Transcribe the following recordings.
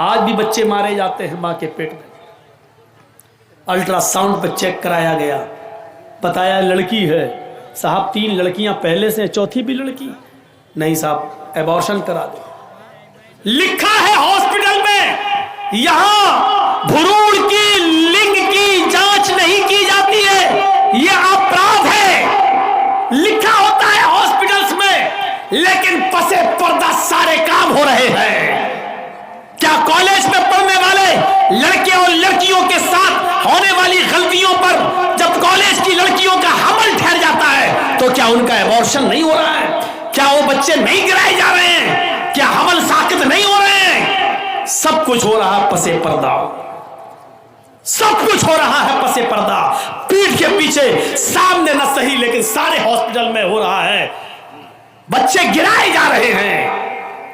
آج بھی بچے مارے جاتے ہیں ماں کے پیٹ میں. الٹرا ساؤنڈ پہ چیک کرایا گیا, بتایا لڑکی ہے. صاحب 3 لڑکیاں پہلے سے, چوتھی بھی لڑکی. نہیں صاحب ایبارشن کرا دو. لکھا ہے ہاسپٹل میں یہاں بھروڑ کی لنگ کی جانچ نہیں کی جاتی ہے, یہ اپرادھ ہے. لکھا ہوتا ہے ہاسپٹلز میں, لیکن پسے پردہ سارے کام ہو رہے ہیں. کیا کالج میں پڑھنے والے لڑکے اور لڑکیوں کے ساتھ ہونے والی غلطیوں پر جب کالج کی لڑکیوں کا حمل ٹھہر جاتا ہے تو کیا ان کا ایبارشن نہیں ہو رہا ہے؟ کیا وہ بچے نہیں گرائے جا رہے ہیں؟ کیا حمل ساقط نہیں ہو رہے ہیں؟ سب کچھ ہو رہا پسے پردہ, سب کچھ ہو رہا ہے پسے پردہ. پیٹھ کے پیچھے, سامنے نہ صحیح لیکن سارے ہاسپٹل میں ہو رہا ہے. بچے گرائے جا رہے ہیں.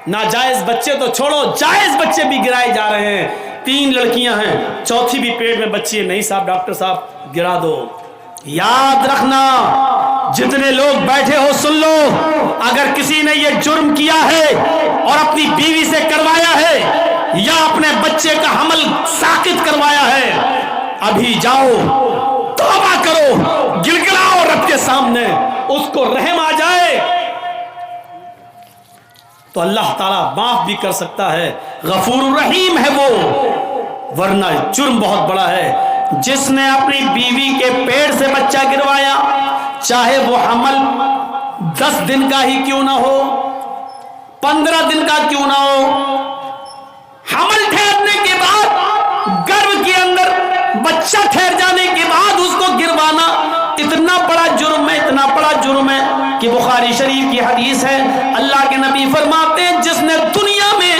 ناجائز بچے تو چھوڑو, جائز بچے بھی گرائے جا رہے ہیں. 3 لڑکیاں ہیں, چوتھی بھی پیٹ میں بچی ہے. نہیں صاحب, ڈاکٹر صاحب گرا دو. یاد رکھنا, جتنے لوگ بیٹھے ہو سن لو, اگر کسی نے یہ جرم کیا ہے اور اپنی بیوی سے کروایا ہے یا اپنے بچے کا حمل ساقط کروایا ہے, ابھی جاؤ توبہ کرو, گڑگڑاؤ رب کے سامنے, اس کو رحم آ جائے تو اللہ تعالیٰ معاف بھی کر سکتا ہے. غفور الرحیم ہے وہ, ورنہ جرم بہت بڑا ہے. جس نے اپنی بیوی کے پیٹ سے بچہ گروایا, چاہے وہ حمل 10 دن کا ہی کیوں نہ ہو, 15 دن کا کیوں نہ ہو, حمل ٹھہرنے کے بعد گربھ کے اندر بچہ ٹھہر جانے کے بعد اس کو گروانا اتنا بڑا جرم ہے, اتنا بڑا جرم ہے کہ بخاری شریف کی حدیث ہے, اللہ کے نبی فرماتے ہیں جس نے دنیا میں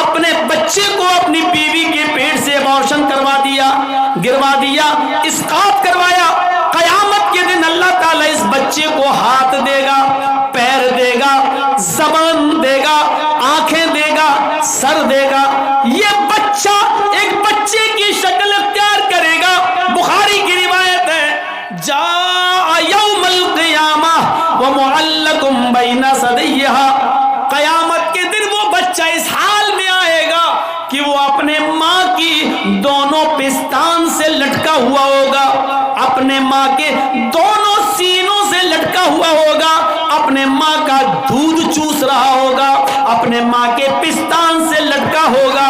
اپنے بچے کو اپنی بیوی کے پیٹ سے ایبارشن کروا دیا, گروا دیا, اسقاط کروایا, قیامت کے دن اللہ تعالیٰ اس بچے کو ہاتھ دے گا, پیر دے گا, زبان دے گا, آنکھیں دے گا, سر دے گا. یہ بچہ ایک بچے کی شکل اختیار کرے گا. بخاری کی روایت ہے, جاء یوم القیامہ ومعلق بین ثدیہا, قیامت کے دن وہ بچہ اس حال میں آئے گا کہ وہ اپنے ماں کی دونوں پستان سے لٹکا ہوا ہوگا, اپنے ماں کے دونوں سینوں سے لٹکا ہوا ہوگا, اپنے ماں کا دودھ چوس رہا ہوگا, اپنے ماں کے پستان سے لٹکا ہوگا.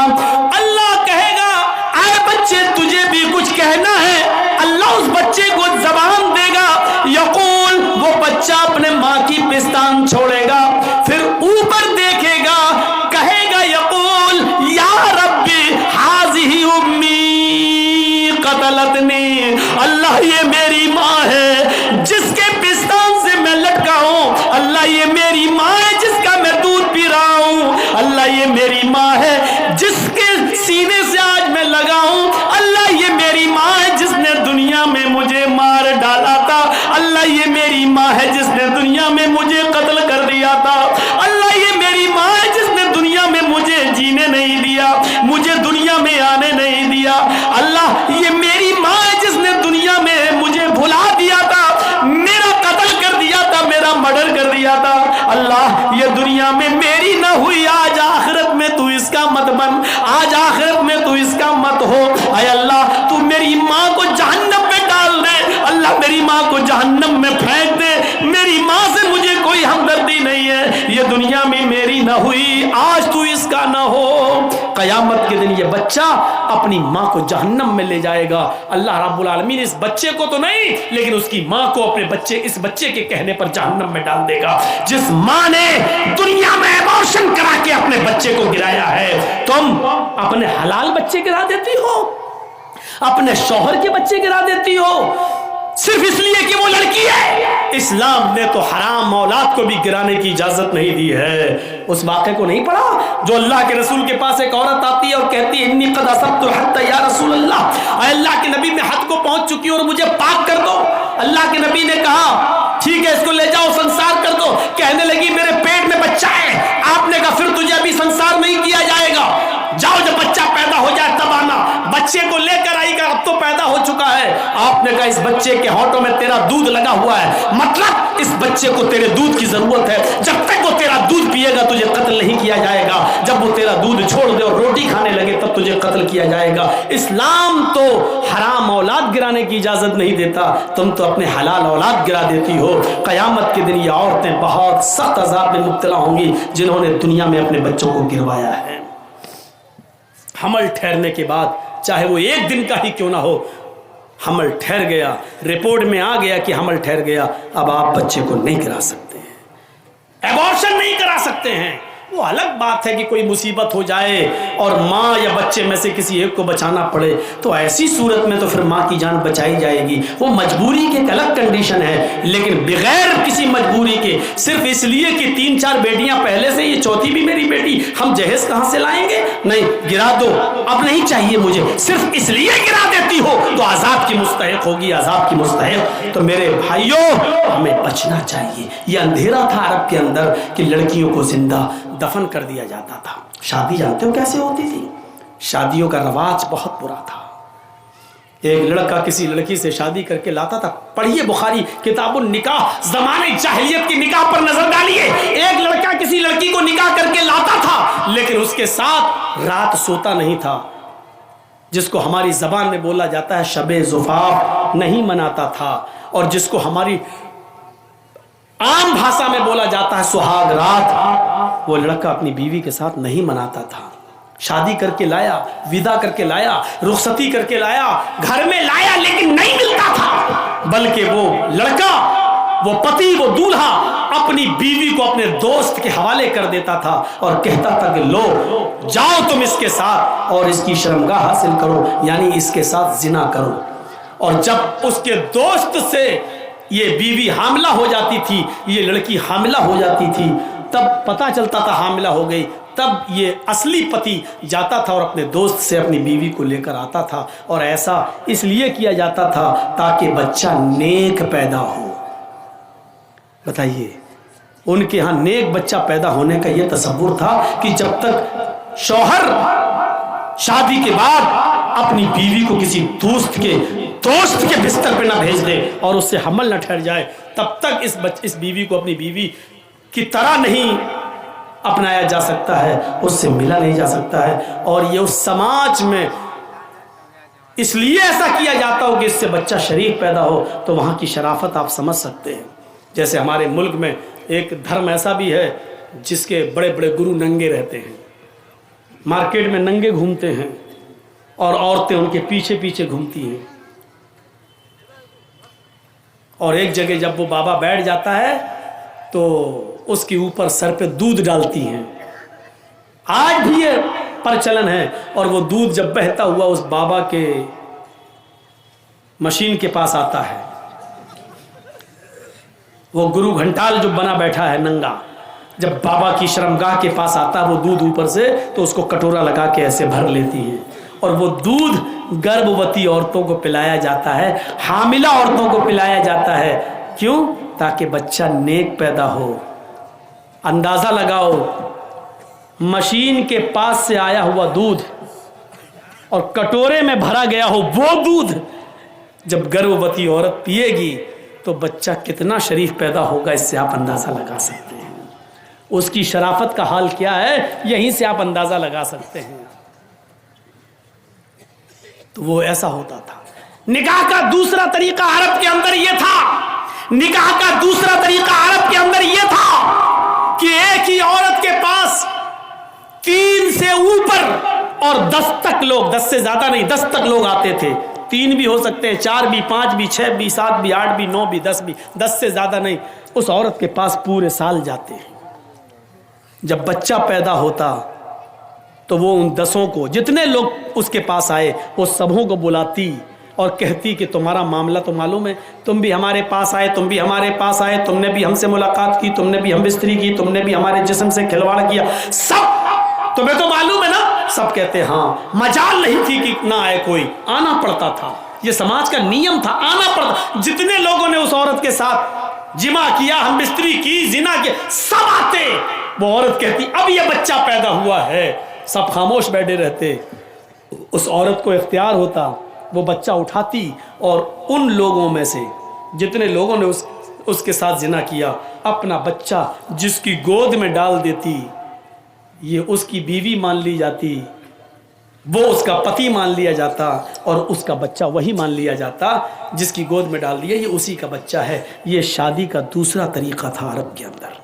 اللہ کہے گا اے بچے تجھے بھی کچھ کہنا ہے, اللہ اس بچے کو زبان دے گا. یقول, وہ بچہ اپنے ماں کی پستان چھوڑے گا, پھر اوپر دیکھے گا, کہے گا یقول یا ربی ہذہ امی قتلتنی, اللہ یہ میری ماں ہے جس کے پستان سے میں لٹکا ہوں, اللہ یہ میری ماں ہے جس کا میں دودھ پی رہا ہوں, اللہ یہ میری ماں ہے جس کے سینے سے آج میں لگا ہوں, اللہ یہ میری ماں ہے جس نے دنیا میں مجھے مار ڈالا تھا, اللہ یہ میری ماں ہے جس نے دنیا میں مجھے قتل کر دیا تھا, اللہ یہ میری ماں ہے جس نے دنیا میں مجھے جینے نہیں دیا, مجھے دنیا میں آنے نہیں دیا, اللہ یہ میری ماں ہے جس نے دنیا میں مجھے بھلا دیا تھا, میرا قتل کر دیا تھا, میرا مرڈر کر دیا تھا. اللہ یہ دنیا میں میری نہ ہوئی, آج آخرت میں تو اس کا مت بن, آج آخرت میں تو اس کا مت ہو. اے اللہ تو میری ماں کو جہنم میں ڈال دے, اللہ میری ماں کو جہنم میں پھینک دے, میری ماں سے مجھے کوئی ہمدردی نہیں ہے, یہ دنیا میں میری نہ ہوئی, آج تو اس کا نہ ہو. قیامت کے دن یہ بچہ اپنی ماں کو جہنم میں لے جائے گا. اللہ رب العالمین اس بچے کو تو نہیں لیکن اس کی ماں کو اپنے بچے, اس بچے کے کہنے پر جہنم میں ڈال دے گا. جس ماں نے دنیا میں ایبارشن کرا کے اپنے بچے کو گرایا ہے, تم اپنے حلال بچے گرا دیتی ہو, اپنے شوہر کے بچے گرا دیتی ہو صرف اس لیے کہ وہ لڑکی ہے. اسلام نے تو حرام اولاد کو بھی گرانے کی اجازت نہیں دی ہے. اس واقعے کو نہیں پڑھا جو اللہ کے رسول کے پاس ایک عورت آتی ہے اور کہتی ہے انی قد اصبت الحد یا رسول اللہ, اے اللہ کے نبی میں حد کو پہنچ چکی ہوں اور مجھے پاک کر دو. اللہ کے نبی نے کہا ٹھیک ہے اس کو لے جاؤ سنسار کر دو. کہنے لگی میرے پیٹ میں بچہ ہے. آپ نے کہا پھر تجھے ابھی سنسار نہیں کیا جائے گا, جاؤ جب بچہ پیدا ہو جائے تب آنا. بچے کو لے کر آئی گا, اب تو پیدا ہو چکا ہے. آپ نے کہا اس بچے کے ہونٹوں میں تیرا دودھ لگا ہوا ہے, مطلب اس بچے کو تیرے دودھ کی ضرورت ہے, جب تک وہ تیرا دودھ پیے گا تجھے قتل نہیں کیا جائے گا. جب وہ تیرا دودھ چھوڑ دے اور روٹی کھانے تجھے قتل کیا جائے گا۔ اسلام تو حرام اولاد گرانے کی اجازت نہیں دیتا، تم تو اپنے حلال اولاد گرا دیتی ہو۔ قیامت کے دن یہ عورتیں بہت سخت عذاب میں مبتلا ہوں گی جنہوں نے دنیا میں اپنے بچوں کو گروایا ہے۔ حمل ٹھہرنے کے بعد چاہے وہ ایک دن کا ہی کیوں نہ ہو، حمل ٹھہر گیا، رپورٹ میں آ گیا کہ حمل ٹھہر گیا، اب آپ بچے کو نہیں گرا سکتے ہیں، ایبارشن نہیں کرا سکتے ہیں۔ وہ الگ بات ہے کہ کوئی مصیبت ہو جائے اور ماں یا بچے میں سے کسی ایک کو بچانا پڑے، تو ایسی صورت میں تو پھر ماں کی جان بچائی جائے گی، وہ مجبوری کی ایک الگ کنڈیشن ہے۔ لیکن بغیر کسی مجبوری کے، صرف اس لیے کہ 3-4 بیٹیاں پہلے سے، یہ چوتھی بھی میری بیٹی، ہم جہیز کہاں سے لائیں گے؟ نہیں، گرا دو، اب نہیں چاہیے مجھے، صرف اس لیے گرا دیتی ہو تو عذاب کی مستحق ہوگی، عذاب کی مستحق۔ تو میرے بھائیوں، ہمیں بچنا چاہیے۔ یہ اندھیرا تھا عرب کے اندر کہ لڑکیوں کو زندہ دفن کر دیا جاتا تھا۔ شادی جانتے ہو کیسے ہوتی تھی؟ شادیوں کا رواج بہت برا تھا۔ ایک لڑکا کسی لڑکی سے شادی کر کے لاتا تھا، پڑھیے بخاری کتاب النکاح، زمانے جاہلیت کی نکاح پر نظر ڈالیے۔ ایک لڑکا کسی لڑکی کو نکاح کر کے لاتا تھا، لیکن اس کے ساتھ رات سوتا نہیں تھا، جس کو ہماری زبان میں بولا جاتا ہے شب زفاف، نہیں مناتا تھا، اور جس کو ہماری عام بھاشا میں بولا جاتا ہے سہاگ رات، وہ لڑکا اپنی بیوی کے ساتھ نہیں مناتا تھا۔ شادی کر کے لایا، ودا کر کے لایا، رخصتی کر کے لایا، گھر میں لایا، لیکن نہیں ملتا تھا، بلکہ وہ لڑکا، وہ پتی، وہ دولہا اپنی بیوی کو اپنے دوست کے حوالے کر دیتا تھا اور کہتا تھا کہ لو جاؤ تم اس کے ساتھ اور اس کی شرمگاہ حاصل کرو، یعنی اس کے ساتھ زنا کرو۔ اور جب اس کے دوست سے یہ بیوی حاملہ ہو جاتی تھی، یہ لڑکی حاملہ ہو جاتی تھی، تب پتہ چلتا تھا حاملہ ہو گئی، تب یہ اصلی پتی جاتا تھا اور اپنے دوست سے اپنی بیوی کو لے کر آتا تھا، اور ایسا اس لیے کیا جاتا تھا تاکہ بچہ نیک پیدا ہو۔ بتائیے، ان کے ہاں نیک بچہ پیدا ہونے کا یہ تصور تھا کہ جب تک شوہر شادی کے بعد اپنی بیوی کو کسی دوست کے بستر پہ نہ بھیج دے اور اس سے حمل نہ ٹھہر جائے، تب تک اس بیوی کو اپنی بیوی کی طرح نہیں اپنایا جا سکتا ہے، اس سے ملا نہیں جا سکتا ہے۔ اور یہ اس سماج میں اس لیے ایسا کیا جاتا ہو کہ اس سے بچہ شریف پیدا ہو، تو وہاں کی شرافت آپ سمجھ سکتے ہیں۔ جیسے ہمارے ملک میں ایک دھرم ایسا بھی ہے جس کے بڑے بڑے گرو ننگے رہتے ہیں، مارکیٹ میں ننگے گھومتے ہیں اور عورتیں ان کے پیچھے پیچھے گھومتی ہیں، اور ایک جگہ جب وہ بابا بیٹھ جاتا ہے تو اس کے اوپر سر پہ دودھ ڈالتی ہیں۔ آج بھی یہ پرچلن ہے، اور وہ دودھ جب بہتا ہوا اس بابا کے مشین کے پاس آتا ہے، وہ گرو گھنٹال جو بنا بیٹھا ہے ننگا، جب بابا کی شرمگاہ کے پاس آتا ہے وہ دودھ اوپر سے، تو اس کو کٹورا لگا کے ایسے بھر لیتی ہیں، اور وہ دودھ گربھوتی عورتوں کو پلایا جاتا ہے، حاملہ عورتوں کو پلایا جاتا ہے۔ کیوں؟ تاکہ بچہ نیک پیدا ہو۔ اندازہ لگاؤ، مشین کے پاس سے آیا ہوا دودھ اور کٹورے میں بھرا گیا ہو وہ دودھ جب گربھوتی عورت پیے گی تو بچہ کتنا شریف پیدا ہوگا، اس سے آپ اندازہ لگا سکتے ہیں۔ اس کی شرافت کا حال کیا ہے، یہیں سے آپ اندازہ لگا سکتے ہیں۔ تو وہ ایسا ہوتا تھا۔ نکاح کا دوسرا طریقہ عرب کے اندر یہ تھا، نکاح کا دوسرا طریقہ عرب کے اندر یہ تھا کہ ایک ہی عورت کے پاس 3 سے اوپر اور 10 تک لوگ، 10 سے زیادہ نہیں، 10 تک لوگ آتے تھے۔ 3 بھی ہو سکتے ہیں، 4 بھی، 5 بھی، 6 بھی، 7 بھی، 8 بھی، 9 بھی، 10 بھی، 10 سے زیادہ نہیں، اس عورت کے پاس پورے سال جاتے ہیں۔ جب بچہ پیدا ہوتا تو وہ ان 10 کو، جتنے لوگ اس کے پاس آئے، وہ سبوں کو بلاتی اور کہتی کہ تمہارا معاملہ تو معلوم ہے، تم بھی ہمارے پاس آئے، تم بھی ہمارے پاس آئے، تم نے بھی ہم سے ملاقات کی، تم نے بھی ہم بستری کی، تم نے بھی ہمارے جسم سے کھلواڑ کیا، سب تمہیں تو معلوم ہے نا۔ سب کہتے ہاں، مجال نہیں تھی کہ نہ آئے کوئی، آنا پڑتا تھا، یہ سماج کا نیم تھا، آنا پڑتا۔ جتنے لوگوں نے اس عورت کے ساتھ جمع کیا، ہم بستری کی، زنا کیا، سب آتے۔ وہ عورت کہتی اب یہ بچہ پیدا ہوا ہے، سب خاموش بیٹھے رہتے۔ اس عورت کو اختیار ہوتا، وہ بچہ اٹھاتی اور ان لوگوں میں سے جتنے لوگوں نے اس کے ساتھ زنا کیا، اپنا بچہ جس کی گود میں ڈال دیتی، یہ اس کی بیوی مان لی جاتی، وہ اس کا پتی مان لیا جاتا اور اس کا بچہ وہی مان لیا جاتا جس کی گود میں ڈال دیا یہ اسی کا بچہ ہے۔ یہ شادی کا دوسرا طریقہ تھا عرب کے اندر۔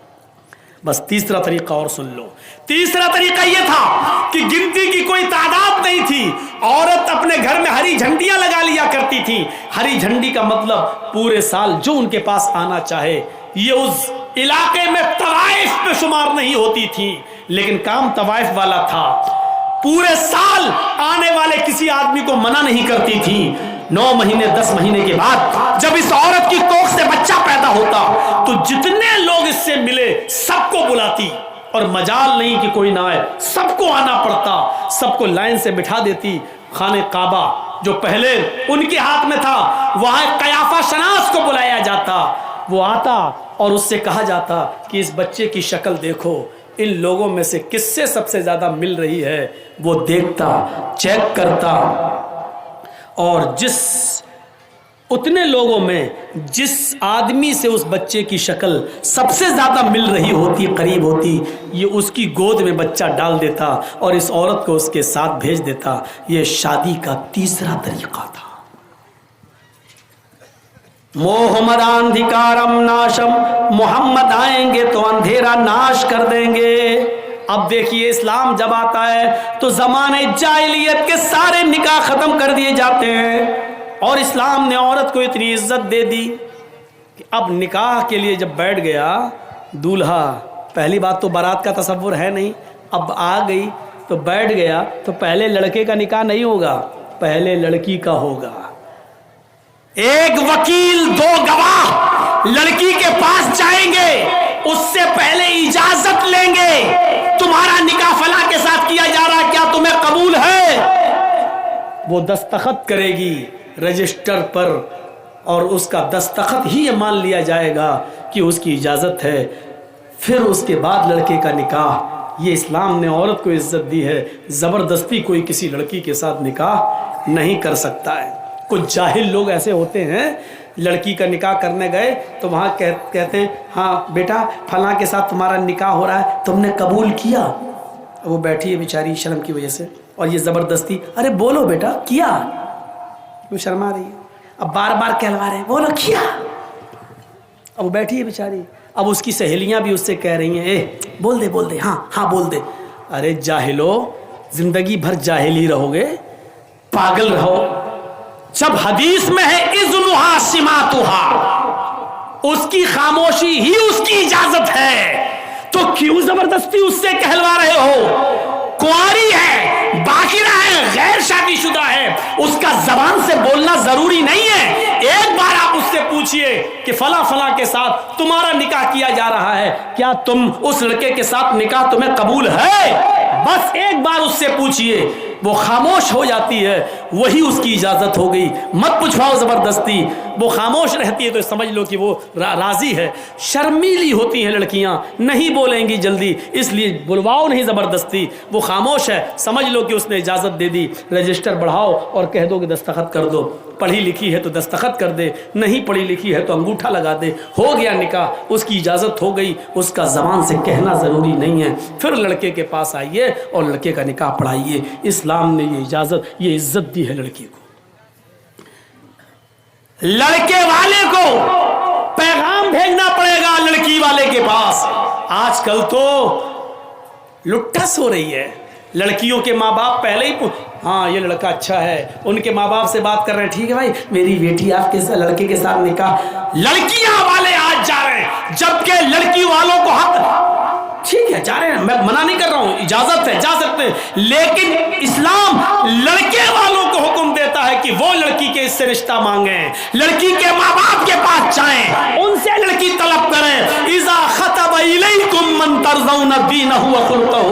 بس تیسرا طریقہ اور سن لو۔ تیسرا طریقہ یہ تھا کہ گنتی کی کوئی تعداد نہیں تھی، عورت اپنے گھر میں ہری جھنڈیاں لگا لیا کرتی تھی۔ ہری جھنڈی کا مطلب پورے سال جو ان کے پاس آنا چاہے، یہ اس علاقے میں طوائف میں شمار نہیں ہوتی تھی، لیکن کام طوائف والا تھا۔ پورے سال آنے والے کسی آدمی کو منع نہیں کرتی تھی۔ 9 مہینے 10 مہینے کے بعد جب اس عورت کی کوکھ سے بچہ پیدا ہوتا تو جتنے لوگ اس سے ملے سب کو بلاتی، اور مجال نہیں کہ کوئی نہ آئے، سب کو آنا پڑتا، سب کو لائن سے بٹھا دیتی۔ خانہ کعبہ جو پہلے ان کے ہاتھ میں تھا، وہاں قیافہ شناس کو بلایا جاتا، وہ آتا اور اس سے کہا جاتا کہ اس بچے کی شکل دیکھو، ان لوگوں میں سے کس سے سب سے زیادہ مل رہی ہے۔ وہ دیکھتا، چیک کرتا، اور اتنے لوگوں میں جس آدمی سے اس بچے کی شکل سب سے زیادہ مل رہی ہوتی، قریب ہوتی، یہ اس کی گود میں بچہ ڈال دیتا اور اس عورت کو اس کے ساتھ بھیج دیتا۔ یہ شادی کا تیسرا طریقہ تھا۔ محمد اندھکارم ناشم، محمد آئیں گے تو اندھیرا ناش کر دیں گے۔ اب دیکھیے اسلام جب آتا ہے تو زمانے جاہلیت کے سارے نکاح ختم کر دیے جاتے ہیں، اور اسلام نے عورت کو اتنی عزت دے دی کہ اب نکاح کے لیے جب بیٹھ گیا دولہا، پہلی بات تو بارات کا تصور ہے نہیں، اب آ گئی تو بیٹھ گیا تو پہلے لڑکے کا نکاح نہیں ہوگا، پہلے لڑکی کا ہوگا۔ ایک وکیل، 2 گواہ لڑکی کے پاس جائیں گے، اس سے پہلے اجازت لیں گے، تمہارا نکاح فلاں کے ساتھ کیا جا رہا ہے، کیا تمہیں قبول ہے؟ وہ دستخط کرے گی رجسٹر پر، اور اس کا دستخط ہی یہ مان لیا جائے گا کہ اس کی اجازت ہے۔ پھر اس کے بعد لڑکے کا نکاح۔ یہ اسلام نے عورت کو عزت دی ہے، زبردستی کوئی کسی لڑکی کے ساتھ نکاح نہیں کر سکتا ہے۔ کچھ جاہل لوگ ایسے ہوتے ہیں، لڑکی کا نکاح کرنے گئے تو وہاں کہتے ہیں ہاں بیٹا فلاں کے ساتھ تمہارا نکاح ہو رہا ہے، تم نے قبول کیا؟ وہ بیٹھی ہے بیچاری شرم کی وجہ سے، اور یہ زبردستی، ارے بولو بیٹا کیا؟ وہ شرما رہی ہے، اب بار بار کہلوا رہے ہیں بولو کیا؟ اب وہ بیٹھی ہے بیچاری، اب اس کی سہیلیاں بھی اس سے کہہ رہی ہیں بول دے، ہاں ہاں بول دے۔ ارے جاہلو، زندگی بھر جاہل ہی رہو گے، پاگل رہو۔ جب حدیث میں ہے اذنها سماتها، اس کی خاموشی ہی اس کی اجازت ہے، تو کیوں زبردستی اس سے کہلوا رہے ہو؟ کنواری ہے، باقرہ ہے، غیر شادی شدہ ہے، اس کا زبان سے بولنا ضروری نہیں ہے۔ ایک بار آپ اس سے پوچھئے کہ فلاں فلاں کے ساتھ تمہارا نکاح کیا جا رہا ہے، کیا تم اس لڑکے کے ساتھ نکاح تمہیں قبول ہے؟ بس ایک بار اس سے پوچھئے، وہ خاموش ہو جاتی ہے، وہی اس کی اجازت ہو گئی۔ مت پوچھواؤ زبردستی، وہ خاموش رہتی ہے تو سمجھ لو کہ وہ راضی ہے۔ شرمیلی ہوتی ہیں لڑکیاں، نہیں بولیں گی جلدی، اس لیے بلواؤ نہیں زبردستی، وہ خاموش ہے، سمجھ لو کہ اس نے اجازت دے دی۔ رجسٹر بڑھاؤ اور کہہ دو کہ دستخط کر دو، پڑھی لکھی ہے تو دستخط کر دے، نہیں پڑھی لکھی ہے تو انگوٹھا لگا دے، ہو گیا نکاح، اس کی اجازت ہو گئی، اس کا زبان سے کہنا ضروری نہیں ہے۔ پھر لڑکے کے پاس آئیے اور لڑکے کا نکاح پڑھائیے۔ اسلام نے یہ اجازت، یہ عزت دی ہے لڑکی کو۔ لڑکے والے کو پیغام بھیجنا پڑے گا لڑکی والے کے پاس۔ آج کل تو لٹا سو رہی ہے، لڑکیوں کے ماں باپ پہلے ہی ہاں یہ لڑکا اچھا ہے، ان کے ماں باپ سے بات کر رہے ہیں، ٹھیک ہے بھائی میری بیٹی آپ کے لڑکے کے ساتھ نکاح۔ لڑکیاں والے آج جا رہے ہیں، جبکہ لڑکی والوں کو حق، ٹھیک ہے جا رہے ہیں، میں منع نہیں کر رہا ہوں، اجازت ہے جا سکتے ہیں، لیکن اسلام لڑکے والوں کو حکم دیتا ہے کہ وہ لڑکی کے اس سے رشتہ مانگیں، لڑکی کے ماں باپ کے پاس جائیں، ان سے لڑکی طلب کریں۔ اذا خطب الیکم من ترضون دینہ وخلقہ،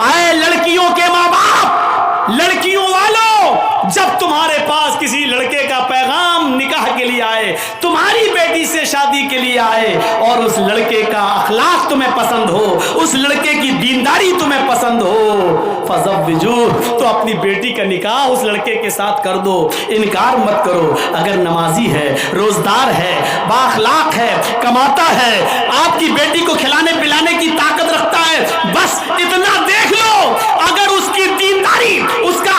اے لڑکیوں کے ماں باپ، لڑکیوں والوں، جب تمہارے پاس کسی لڑکے کا پیغام نکاح کے لیے آئے، تمہاری بیٹی سے شادی کے لیے آئے، اور اس لڑکے کا اخلاق تمہیں پسند ہو، اس لڑکے کی دینداری تمہیں پسند ہو، فزوجوہ، تو اپنی بیٹی کا نکاح اس لڑکے کے ساتھ کر دو، انکار مت کرو۔ اگر نمازی ہے، روزدار ہے، بااخلاق ہے، کماتا ہے، آپ کی بیٹی کو کھلانے پلانے کی طاقت رکھتا ہے، بس اتنا دیکھ لو، اگر اس کی دینداری، اس کا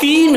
3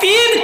3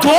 2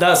10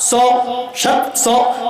100,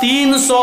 300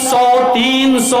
100, 300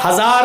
1000,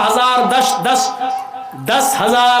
1000 10,000,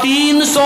300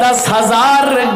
10,000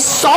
100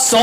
100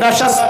10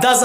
10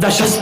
10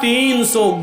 300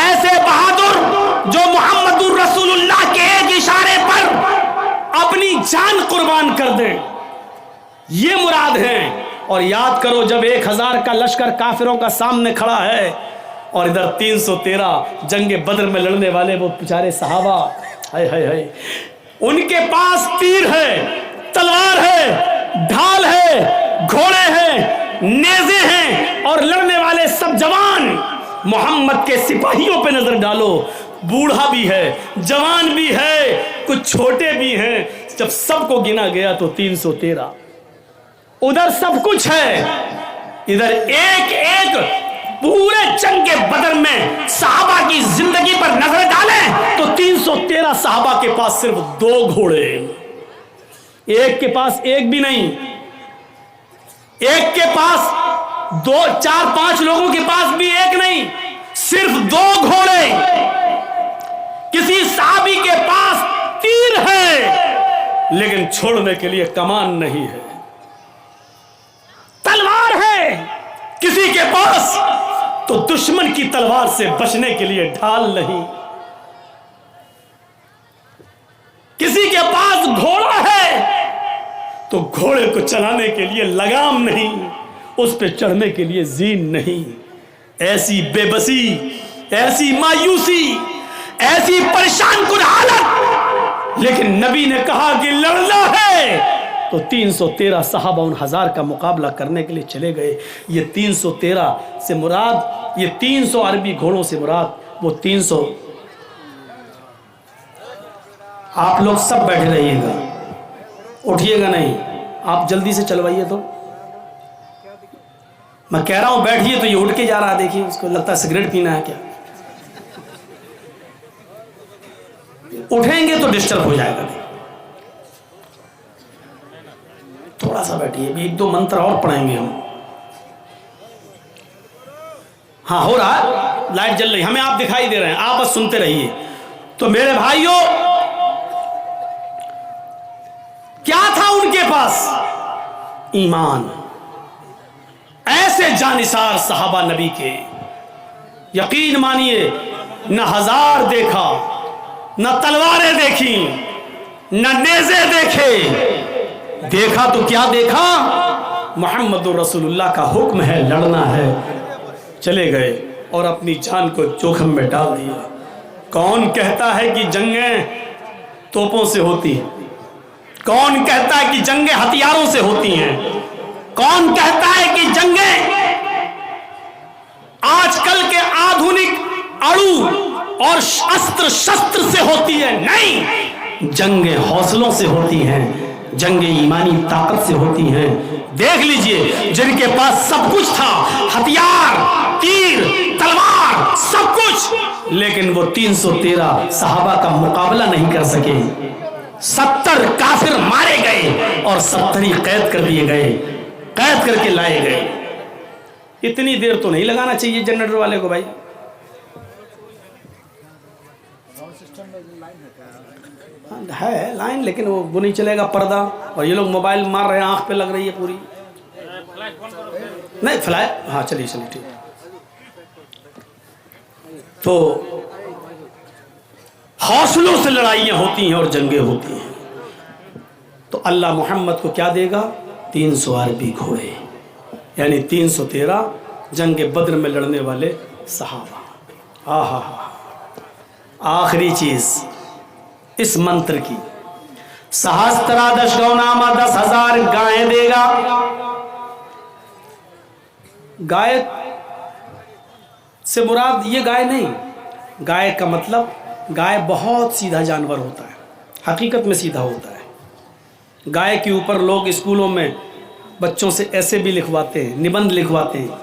ایسے بہادر جو محمد رسول اللہ کے ایک اشارے پر اپنی جان قربان کر دیں، یہ مراد ہے۔ اور یاد کرو جب 1000 کا لشکر کافروں کا سامنے کھڑا ہے اور ادھر 313 جنگ بدر میں لڑنے والے وہ بیچارے صحابہ، ہائے ہائے ہائے، ان کے پاس تیر ہے، تلوار ہے، ڈھال ہے، گھوڑے ہیں، نیزے ہیں، اور لڑنے والے سب جوان۔ محمد کے سپاہیوں پہ نظر ڈالو، بوڑھا بھی ہے، جوان بھی ہے، کچھ چھوٹے بھی ہیں۔ جب سب کو گنا گیا تو 313، ادھر سب کچھ ہے، ادھر ایک ایک پورے جنگ بدر میں صحابہ کی زندگی پر نظر ڈالیں تو 313 صحابہ کے پاس صرف 2 گھوڑے، ایک کے پاس ایک بھی نہیں، ایک کے پاس 2 4 5 لوگوں کے پاس بھی ایک نہیں، صرف 2 گھوڑے۔ کسی صحابی کے پاس تیر ہے لیکن چھوڑنے کے لیے کمان نہیں ہے، تلوار ہے کسی کے پاس تو دشمن کی تلوار سے بچنے کے لیے ڈھال نہیں، کسی کے پاس گھوڑا ہے تو گھوڑے کو چلانے کے لیے لگام نہیں، اس پہ چڑھنے کے لیے زین نہیں۔ ایسی بے بسی، ایسی مایوسی، ایسی پریشان کن حالت، لیکن نبی نے کہا کہ لڑنا ہے تو 313 صحابہ ان 1000 کا مقابلہ کرنے کے لیے چلے گئے۔ یہ 313 سے مراد، یہ 300 عربی گھوڑوں سے مراد وہ 300۔ آپ لوگ سب بیٹھے رہیے گا، اٹھیے گا نہیں، آپ جلدی سے چلوائیے تو۔ میں کہہ رہا ہوں بیٹھیے تو یہ اٹھ کے جا رہا ہے، دیکھیے اس کو لگتا ہے سگریٹ پینا ہے کیا۔ اٹھیں گے تو ڈسٹرب ہو جائے گا، تھوڑا سا بیٹھیے، 1-2 منتر اور پڑھیں گے ہم۔ ہاں ہو رہا ہے، لائٹ جل رہی، ہمیں آپ دکھائی دے رہے ہیں، آپ بس سنتے رہیے۔ تو میرے بھائیوں، کیا تھا ان کے پاس؟ ایمان۔ ایسے جانثار صحابہ نبی کے، یقین مانیے، نہ 1000 دیکھا، نہ تلواریں دیکھی، نہ نیزے دیکھے، دیکھا تو کیا دیکھا؟ محمد رسول اللہ کا حکم ہے، لڑنا ہے، چلے گئے اور اپنی جان کو جوخم میں ڈال دیا۔ کون کہتا ہے کہ جنگیں توپوں سے ہوتی ہیں؟ کون کہتا ہے کہ جنگیں ہتھیاروں سے ہوتی ہیں؟ کون کہتا ہے کہ جنگیں آج کل کے آدھونک اڑو اور اسٹر شستر سے ہوتی ہے؟ نہیں، جنگیں حوصلوں سے ہوتی ہیں، جنگیں ایمانی طاقت سے ہوتی ہیں۔ دیکھ لیجئے جن کے پاس سب کچھ تھا، ہتھیار، تیر، تلوار، سب کچھ، لیکن وہ 313 صحابہ کا مقابلہ نہیں کر سکے۔ 70 کافر مارے گئے اور 70 ہی قید کر دیے گئے، قید کر کے لائے گئے۔ اتنی دیر تو نہیں لگانا چاہیے جنریٹر والے کو بھائی۔ ہے لائن، لیکن وہ نہیں چلے گا پردہ، اور یہ لوگ موبائل مار رہے ہیں، آنکھ پہ لگ رہی ہے پوری۔ نہیں فلائٹ، ہاں چلیے ٹھیک۔ تو حوصلوں سے لڑائیاں ہوتی ہیں اور جنگیں ہوتی ہیں۔ تو اللہ محمد کو کیا دے گا؟ 300 عربی گھوڑے، یعنی 313 جنگ بدر میں لڑنے والے صحابہ۔ آخری چیز اس منتر کی، سہسترا دشگونامہ 10,000 گائیں دے گا۔ گائے سے مراد یہ گائے نہیں، گائے کا مطلب گائے بہت سیدھا جانور ہوتا ہے، حقیقت میں سیدھا ہوتا ہے۔ گائے کے اوپر لوگ اسکولوں میں بچوں سے ایسے بھی لکھواتے ہیں، نبند لکھواتے ہیں،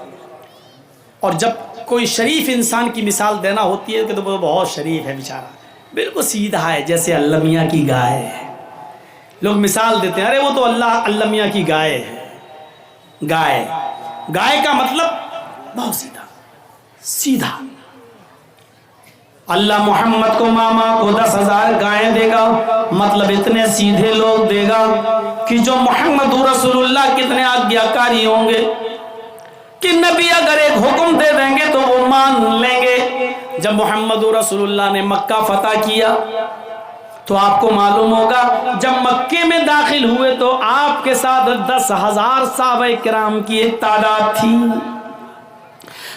اور جب کوئی شریف انسان کی مثال دینا ہوتی ہے کہ تو بہت شریف ہے بیچارہ، بالکل سیدھا ہے جیسے اللہ میاں کی گائے ہے۔ لوگ مثال دیتے ہیں، ارے وہ تو اللہ میاں کی گائے ہے۔ گائے کا مطلب بہت سیدھا۔ اللہ محمد کو ماما کو 10,000 گائیں دے گا، مطلب اتنے سیدھے لوگ دے گا کہ جو محمد رسول اللہ کتنے آگیاکاری ہوں گے، کہ نبی اگر ایک حکم دے دیں گے تو وہ مان لیں گے۔ جب محمد رسول اللہ نے مکہ فتح کیا تو آپ کو معلوم ہوگا جب مکے میں داخل ہوئے تو آپ کے ساتھ 10,000 صحابہ کرام کی ایک تعداد تھی۔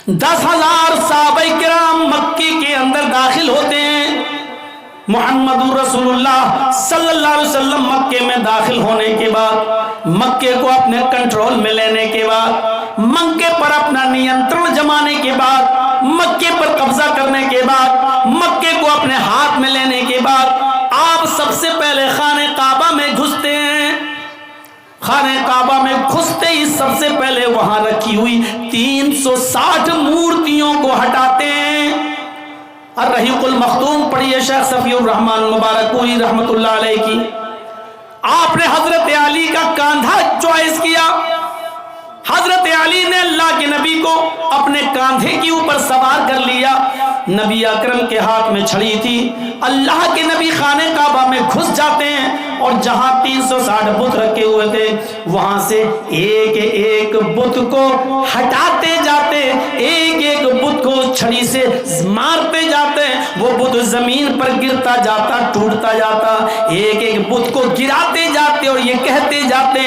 10,000 صحابہ کرام مکے کے اندر داخل ہوتے ہیں۔ محمد رسول اللہ صلی اللہ علیہ وسلم مکے میں داخل ہونے کے بعد، مکے کو اپنے کنٹرول میں لینے کے بعد، مکے پر اپنا نینترن جمانے کے بعد، مکے پر قبضہ کرنے کے بعد، مکے کو اپنے ہاتھ میں لینے کے بعد آپ سب سے پہلے خانہ کعبہ میں گھستے ہیں۔ خانہ کعبہ میں گھستے ہی سب سے پہلے وہاں رکھی ہوئی 360 مورتیوں کو ہٹاتے ہیں۔ الرحیق المختوم پڑھیے شیخ صفی الرحمن مبارک پوری رحمت اللہ علیہ کی۔ آپ نے حضرت علی کا کاندھا چوائس کیا۔ حضرت علی نے اللہ کے نبی کو اپنے کاندھے کے اوپر سوار کر لیا۔ نبی اکرم کے ہاتھ میں چھڑی تھی۔ اللہ کے نبی خانہ کعبہ میں گھس جاتے ہیں اور جہاں 360 بت رکھے ہوئے تھے وہاں سے ایک ایک بت کو ہٹاتے جاتے، ایک ایک بت کو چھڑی سے مارتے جاتے، وہ بت زمین پر گرتا جاتا، ٹوٹتا جاتا، ایک ایک بت کو گراتے جاتے اور یہ کہتے جاتے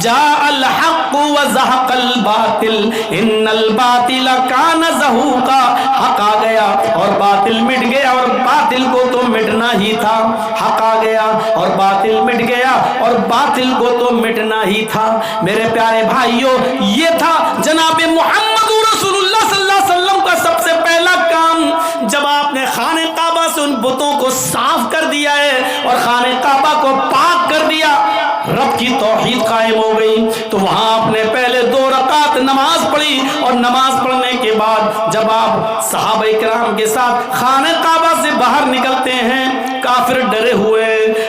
جاء الحق وزہق الباطل ان الباطل کان زہوقا۔ حق آ گیا اور باطل مٹ گیا اور باطل کو تو مٹنا ہی تھا۔ حق آ گیا اور باطل مٹ گیا اور باطل کو تو مٹنا ہی تھا۔ میرے پیارے بھائیوں، یہ تھا جناب محمد رسول اللہ صلی اللہ علیہ وسلم کا سب سے پہلا کام۔ جب آپ نے خانہ کعبہ سے ان بتوں کو صاف کر دیا ہے اور خانہ کعبہ کو پاک کر دیا، رب کی توحید قائم ہو گئی، تو وہاں آپ نے پہلے 2 رکعت نماز پڑھی اور نماز پڑھنے کے بعد جب آپ صحابہ کرام کے ساتھ خانہ کعبہ سے باہر نکلتے ہیں، کافر ڈرے ہوئے،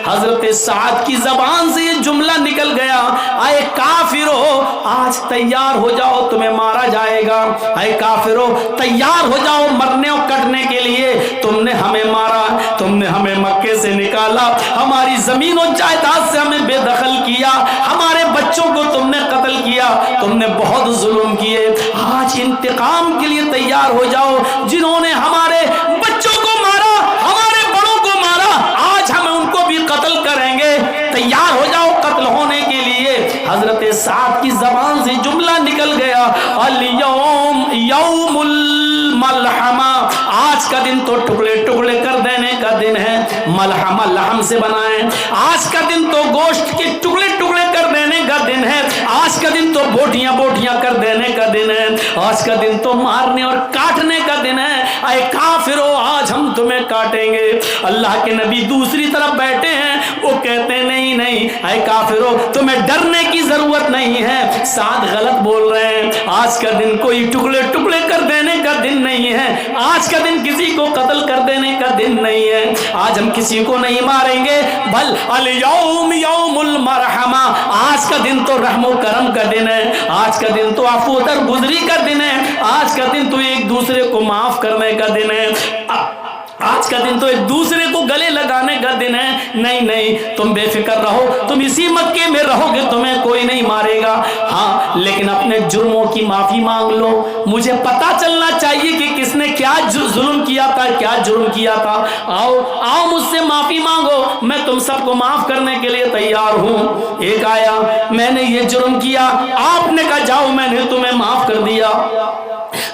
حضرت سعد کی زبان سے یہ جملہ نکل گیا، اے کافرو آج تیار ہو جاؤ تمہیں مارا جائے گا، اے کافرو تیار ہو جاؤ مرنے اور کٹنے کے لیے، تم نے ہمیں مارا، تم نے ہمیں مکے سے نکالا، ہماری زمین و جائیداد سے ہمیں بے دخل کیا، ہمارے بچوں کو تم نے قتل کیا، تم نے بہت ظلم کیے، آج انتقام کے لیے تیار ہو جاؤ، جنہوں نے ہمارے بچوں کو مارا، ہمارے بڑوں کو مارا، آج ہم ان کو بھی قتل کریں گے، تیار ہو جاؤ قتل ہونے کے لیے۔ حضرت سعد کی زبان سے جملہ نکل گیا، الیوم یوم الملحمہ، آج کا دن تو ٹکڑے ٹکڑے کر دینے کا دن ہے، ملحمہ لحم سے بنائیں، آج کا دن تو گوشت کے ٹکڑے ٹکڑے کر دینے کا دن ہے، آج کا دن تو بوٹیاں بوٹیاں کر دینے کا دن ہے، آج کا دن تو مارنے اور کاٹنے کا دن ہے، اے کافرو آج ہم تمہیں کاٹیں گے۔ اللہ کے نبی دوسری طرف بیٹھے ہیں، وہ کہتے نہیں نہیں اے کافرو تمہیں ڈرنے کی ضرورت نہیں ہے، سعد غلط بول رہے ہیں، آج کا دن کوئی ٹکڑے ٹکڑے کر دینے کا دن نہیں ہے، آج کا دن کسی کو قتل کر دینے کا دن نہیں ہے، آج ہم کسی کو نہیں ماریں گے، بل الیوم یوم المرحمہ، آج کا دن تو رحم و کرم کا دن ہے، آج کا دن تو عفو درگزری کا دن ہے، آج کا دن تو ایک دوسرے کو معاف کرنے کا دن ہے، آج کا دن تو ایک دوسرے کو گلے لگانے کا دن ہے۔ نہیں نہیں تم بے فکر رہو، تم اسی مکے میں رہو گے، تمہیں کوئی نہیں مارے گا، ہاں لیکن اپنے جرموں کی معافی مانگ لو، مجھے پتا چلنا چاہیے کہ کس نے کیا ظلم کیا تھا، کیا جرم کیا تھا، آؤ آؤ مجھ سے معافی مانگو، میں تم سب کو معاف کرنے کے لیے تیار ہوں۔ ایک آیا، میں نے یہ جرم کیا، آپ نے کہا جاؤ میں نے تمہیں معاف کر دیا۔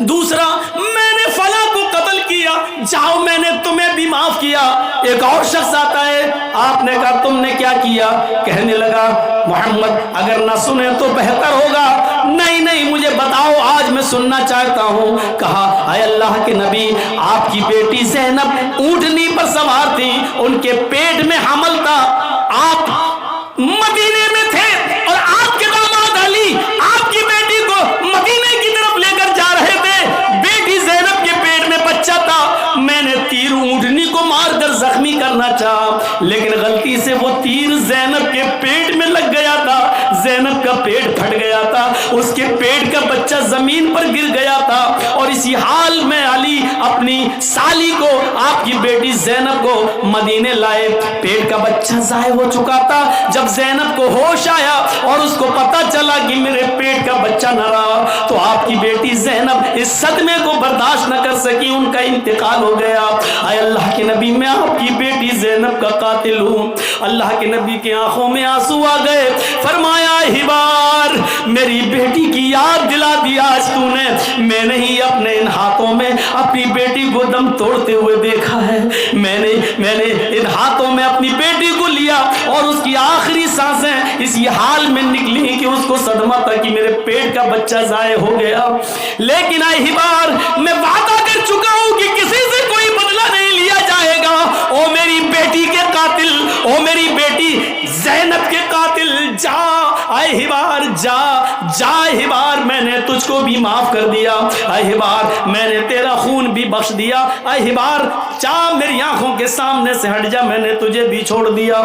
دوسرا، میں نے فلاں کو قتل کیا، جاؤ میں نے تمہیں بھی معاف کیا۔ ایک اور شخص آتا ہے، آپ نے کہا تم نے کیا کیا؟ کہنے لگا محمد اگر نہ سنے تو بہتر ہوگا۔ نہیں نہیں مجھے بتاؤ، آج میں سننا چاہتا ہوں۔ کہا اے اللہ کے نبی، آپ کی بیٹی زینب اونٹنی پر سوار تھی، ان کے پیٹ میں حمل تھا، آپ مدینے میں تھے اور آپ کے داماد علی آپ کی بیٹی کو مدینے کی طرف لے کر جا رہے تھے، بیٹی زینب کے پیٹ میں بچہ تھا، میں نے تیر اونٹنی کو مار کر زخمی کرنا چاہا، لیکن غلطی سے وہ تیر زینب کے پیٹ میں لگ گیا تھا، زینب کا پیٹ پھٹ گیا تھا، اس کے پیٹ کا بچہ زمین پر گر گیا تھا، اور اسی حال میں علی اپنی سالی کو، آپ کی بیٹی زینب کو مدینے لائے۔ پیٹ کا بچہ ضائع ہو چکا تھا۔ جب زینب کو ہوش آیا اور اس کو پتا چلا کہ میرے پیٹ کا بچہ نہ رہا، تو آپ کی بیٹی زینب اس صدمے کو برداشت نہ کر سکی، ان کا انتقال ہو گیا۔ اے اللہ کے نبی، میں آپ کی بیٹی زینب کا قاتل ہوں۔ اللہ کے نبی کی آنکھوں میں آنسو آ گئے۔ فرمایا ہبار، میری بیٹی کی یاد دلا دیا آج تو نے۔ میں نے ہی اپنے ان ہاتھوں میں اپنی بیٹی کو دم توڑتے ہوئے دیکھا ہے۔ میں نے ان ہاتھوں میں اپنی بیٹی کو لیا اور اس کی آخری سانسیں اسی حال میں نکلی کہ اس کو صدمہ تھا کہ میرے پیٹ کا بچہ ضائع ہو گیا۔ لیکن اے ہبار، میں وعدہ کر چکا ہوں کہ کسی سے کوئی بدلہ نہیں لیا جائے گا۔ او میری بیٹی کے قاتل، او میری بیٹی زینب کے قاتل، جا اے ہبار، جا جا ہبار، میں نے تجھ کو بھی معاف کر دیا۔ اے ہبار، میں نے تیرا خون بھی بخش دیا۔ اے ہبار، جا میری آنکھوں کے سامنے سے ہٹ جا، میں نے تجھے بھی چھوڑ دیا۔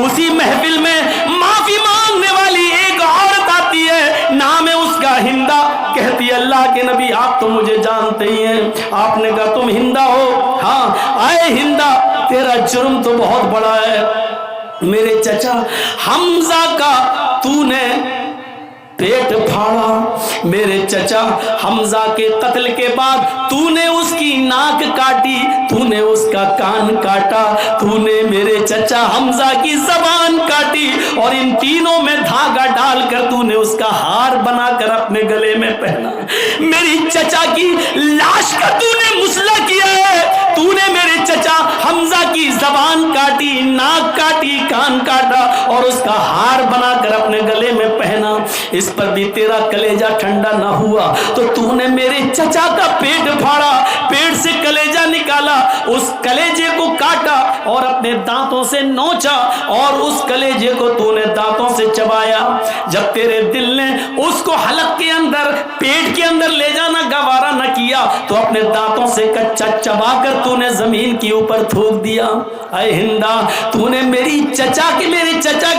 اسی محفل میں معافی مانگنے والی ایک عورت آتی ہے، نام ہے اس کا ہندا۔ کہتی ہے اللہ کے نبی آپ تو مجھے جانتے ہی ہیں۔ آپ نے کہا تم ہندا ہو؟ ہاں۔ اے ہندا، تیرا جرم تو بہت بڑا ہے۔ میرے چچا حمزہ کا تو نے پیٹ پھاڑا، میرے چچا حمزہ کے قتل کے بعد تو نے اس کی ناک کاٹی، تو نے اس کا کان کاٹا، تو نے میرے چچا حمزہ کی زبان کاٹی، اور ان تینوں میں دھاگا ڈال کر تو نے اس کا ہار بنا کر اپنے گلے میں پہنا۔ میری چچا کی لاش کا تو نے مسئلہ کیا ہے۔ تو نے میرے چچا حمزہ کی زبان کاٹی، ناک کاٹی، کان کاٹا، اور اس کا ہار بنا کر اپنے گلے میں پہنا۔ اس پر بھی تیرا کلیجہ ٹھنڈا نہ ہوا تو نے میرے چچا کا پیٹ پھاڑا، پیٹ سے کلیجہ نکالا، اس کلیجے کو کاٹا اور اپنے دانتوں سے نوچا، اور اس کلیجے کو تو نے دانتوں سے چبایا۔ جب تیرے دل نے اس کو حلق کے اندر، پیٹ کے اندر لے جانا گوارا نہ کیا، تو اپنے دانتوں سے کچا چبا کر تو نے زمین کے اوپر تھوک دیا۔ اے ہندا، تو نے میرے چچا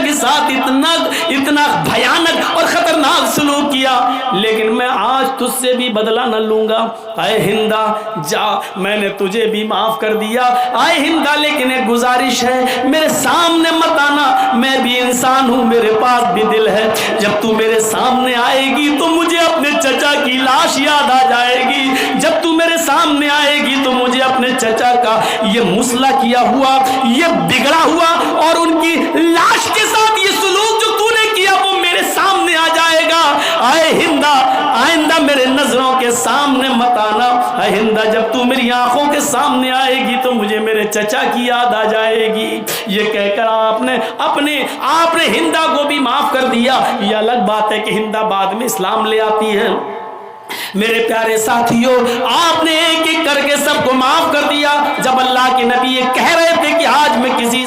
کے ساتھ اتنا بھیانک اور خطرناک سلوک کیا، لیکن میں آج تجھ سے بھی بدلہ نہ لوں گا۔ اے ہندا، جا، میں نے تجھے بھی معاف کر دیا۔ اے ہندا، لیکن ایک گزارش ہے، میرے سامنے مت آنا، میں بھی انسان ہوں، میرے پاس بھی دل ہے۔ جب تو میرے سامنے آئے گی تو مجھے اپنے چچا کی لاش یاد آ جائے گی۔ جب تو میرے سامنے آئے گی تو مجھے اپنے چچا کا یہ مسئلہ کیا ہوا، یہ بگڑا ہوا، اور ان کی لاش کے ساتھ یہ سلوک جو تو نے کیا وہ میرے سامنے آ جائے گا۔ اے ہندا، آئندہ میرے نظروں کے سامنے مت آنا۔ اے ہندا، جب تو میری آنکھوں کے سامنے آئے گی تو مجھے میرے چچا کی یاد آ جائے گی۔ یہ کہہ کر آپ نے ہندا کو بھی معاف کر دیا۔ یہ الگ بات ہے کہ ہندا بعد میں اسلام لے آتی ہے۔ میرے پیارے ساتھیوں، آپ نے ایک ایک کر کے سب کو معاف کر دیا۔ جب اللہ کے نبی یہ کہہ رہے تھے کہ آج میں کسی